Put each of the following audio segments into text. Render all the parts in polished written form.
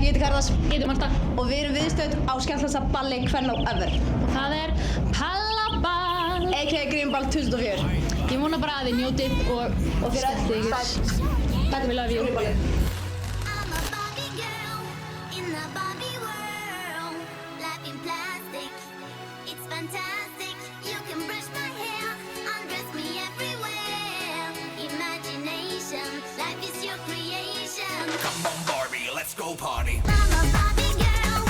Ég heiti Karðars. Ég heiti Marta. Og við erum viðstödd á skemmtilegasta balli kvenna ever. Og það er Pallaball. A.k.a. Grímball 2004. Ég vona bara að þið njótið og skemmtið ykkur. Takk fyrir að við Grímballið. Come on, Barbie, let's go party. I'm a Barbie girl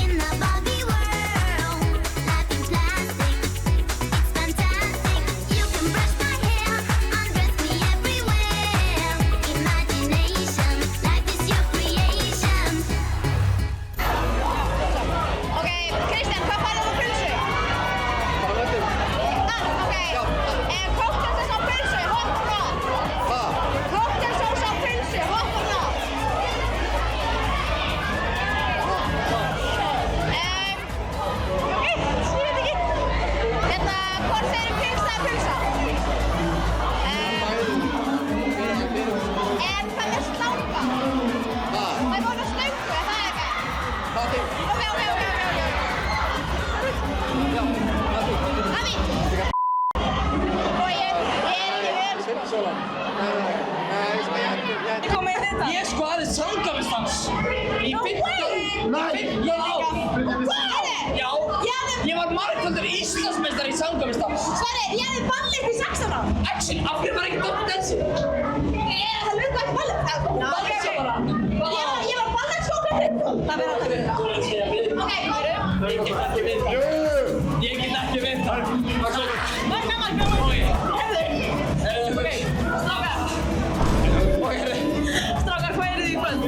in the Barbie world. Life in plastic, it's fantastic. You can brush my hair, undress me everywhere. Imagination, life is your creation. Ok, Kristján, hvað færðu á pulsu? Bara vettur. Ok. Cocktailsós á pulsu, hot or not? Hvað? Cocktailsós á pulsu, hot or not? Hvort segirðu pulsa eða pulsa? Hvað með slanga? Hvað? Það er vonað slöngu, er það ekki? Hvað þig? Ok. Já, hvað þig? Það er mín. Og ég er ekki vel, sko. Sóla. Nei, sko, ég Komið í þetta. Ég sko aðeins samkvæmistans í 15 ár. Já, ég var margfaldur Íslandsmeistari í samkvæmistans. Sverri, ég hefði ballið í 16 ára. Action, af hverju var ekki Dr. Dansi? Það lungu ekki ballið. Dansa bara. Ég var ballið skókvæmið. Það verður alltaf verið. Ok, góður. Ég get ekki við það. Ég get ekki við það. Strákar, hvað eru þið í kvöld?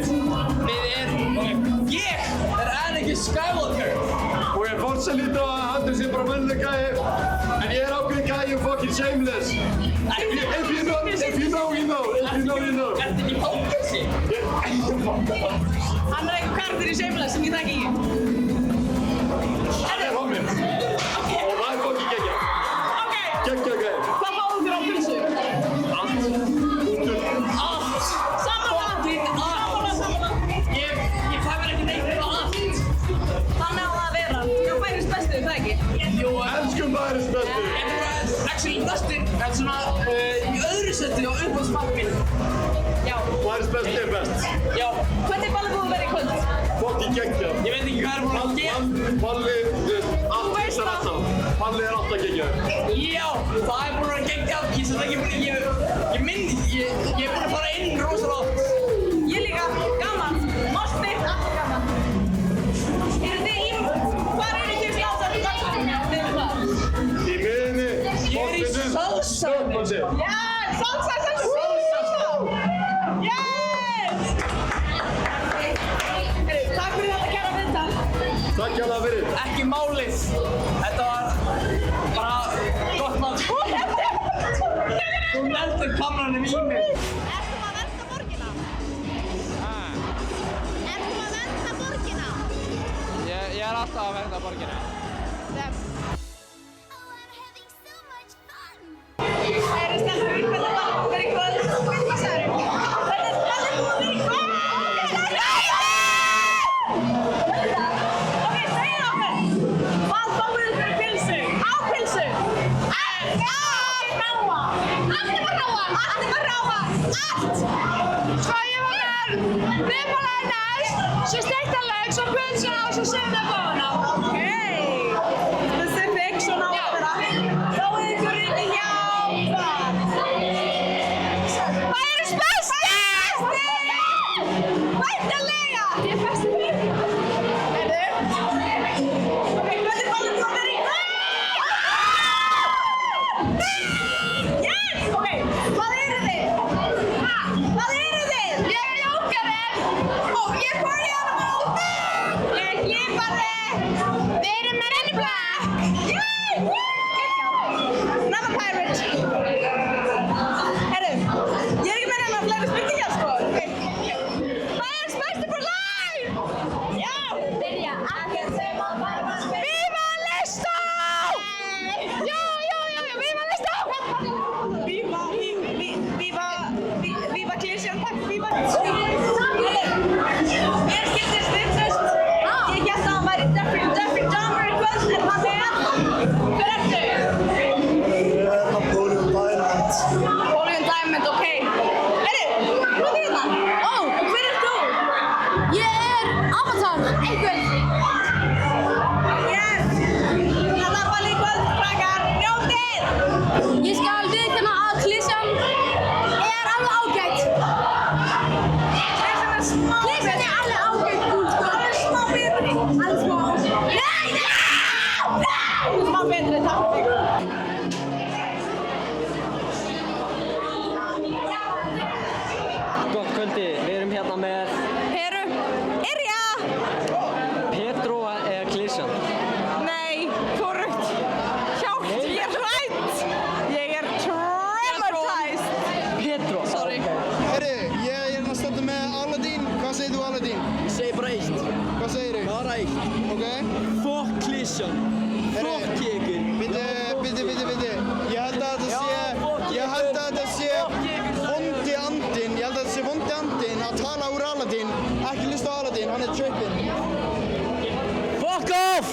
Ég er Anakin Skywalker. Og ég fórst að líta á að hann sé bara mennlega gæi. En ég er ákveðin gæi og fucking shameless. If you know, you know. Ertu ekki fangilsi? Hann er eitthvað karakter í Shameless sem ég þekki ekki. Það er hann minn. Og það er fucking geggja. Ok, Geggja gæi. hvað fáum þér á pulsu? Allt. Samanlega. Ég fæ mér ekki neitt á allt. Þannig á það að vera. Þú færist bestu, það ekki? Jú, Elskum bæðirins bestu. actually bestir, en svona í öðru seti á uppáhaldsmat mín. Já. Bæðirins bestu er best. Já, Hvernig ballið búið að vera í kvöld? Fucking geggja. ég veit ekki hvað er búin að gera. Palli, allt veist þessar það. alltaf. Palli er alltaf geggja. Já, það er búin að gegja. Ég sem ekki búin, ég er búin að fara inn rosalega oft. Ég líka. Gaman. Mosti. Alltaf gaman. Eru þið í... Hvað eru þið til að það er hvað? Í miðinni. Ég er í salsa. Já, salsa. Yes! Takk fyrir þetta kæra viðtal. Takk hjá það fyrir. Ekki málið. Þetta var bara gott mann. Þú neldur kameranum í mig. Ertu að vernda borgina? Ertu að vernda borgina? Ég er alltaf að vernda borgina. Oh, I'm having so much fun. Eru stelpur, hvernig ballið búið að vera í kvöld? Hvað sagðirðu? Hvernig ballið búið að vera í kvöld? Ok, segið okkur. Hvað fáið þið fyrir pilsu? Á pilsu? Allt var ráa. Allt! Sko, ég var með rifbólaði næst, svo steiktan lauk, svo pilsuna og svo sinnabóna. Ok. Specific, svona á að vera. Fáið ykkur inn í jáfnfall. Hvað eru spestir? Væntanlega! Ég er bestur fyrir. Heyrðu. Ok, hvernig ballið búið að vera í kvöld? Yes! Ok, hvað eru þið? Hvað eru þið? Ég er jókerinn. Og ég er party animal. Ég er hlípari. Við erum með Men in Black. Yay! Another pirate. Heyrðu, ég er ekki með nema fleiri spurningar, sko. Hvað er Spestir for Life? Já. Byrja. Ekkert sem að varma spil. Viva Listó! Já, Viva Listó! Viva Klísjan, takk, Viva. Mér skildist Avatar, einhver. Yes! Þetta var líka krakkar, njótið! Ég skal viðurkenna að klisjan er alveg ágætt. Klisjan er alveg ágætt, sko. Það er smá betri. Alveg smá. Nei! Smá betri, takk fyrir. Gott kvöldi, við erum hérna með Peru. Irja! Petro eða Klisjan. Nei, hvorugt. Hjálp, ég er hrætt. Ég er traumatized. Petro? Sorry. Herri, ég er hérna stættur með Aladdin. Hvað segir þú Aladdin? Ég segi bara eitt. Hvað segir þú? Bara eitt. Ok. Fuck Klisjan. Fuck ykkur. Bitti. Ég held að þetta sé vondi andinn. Ég held að þetta sé vondi andinn að tala úr Aladdin. Ekki hlusta á Aladdin, hann er trippinn. Fuck off!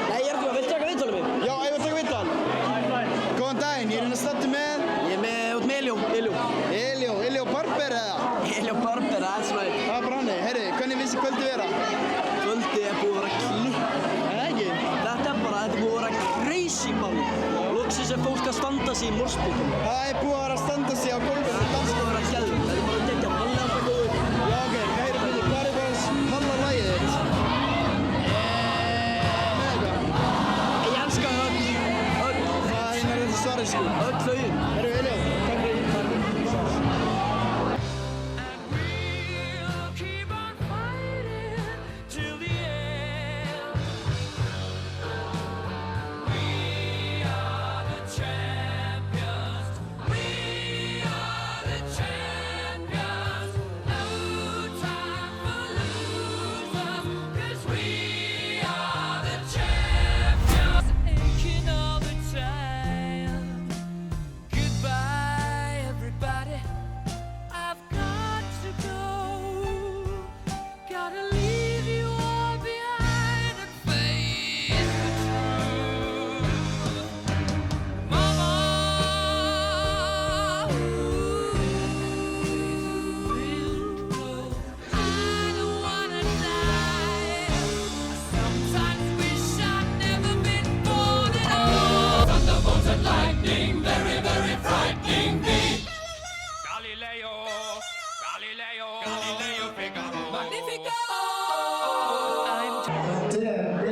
Nei, ég er ekki að vilja taka viðtalið mig. Já, ég vil taka viðtal. Góðan daginn, ég er hérna stættur með Ég er með út með Elio Barber eða? Elio Barber, það er svona Það er bara hann. Herri, hvernig finnst þið kvöldi vera? kvöldið er búið að vera klipp. Ekki? Þetta er búið að vera crazy mann. Loksins er fólk að standa sig í morspíkum. Það er búið að vera að standa sig á gólfinu og Það dansa. er bara gæðum. Þetta er bara að gegja mann alltaf góður. Já, ok, heyri Bitti, hvað er bara að palla lagið þitt? Með eitthvað? Ég elska öll Það er þetta svarið sko. lögin. Herru, Elio, takk fyrir. Keep on fighting till the end. We are the champions. We are the champions. No time for losers, 'cause we are the champions. Aching all the time. Goodbye, everybody. I've got to go. Gotta leave you all behind and face the truth. Mama, I don't wanna die. I sometimes wish I'd never been born at all. Thunderbolts and lightning, very, very frightening me. Galileo, Figaro, Magnifico. I'm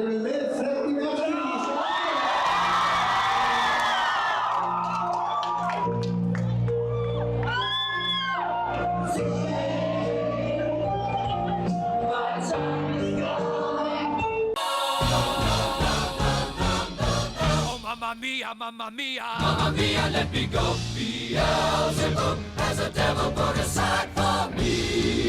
Oh, mamma mia, mamma mia. Mamma mia, let me go. Beelzebub has a devil put aside for me.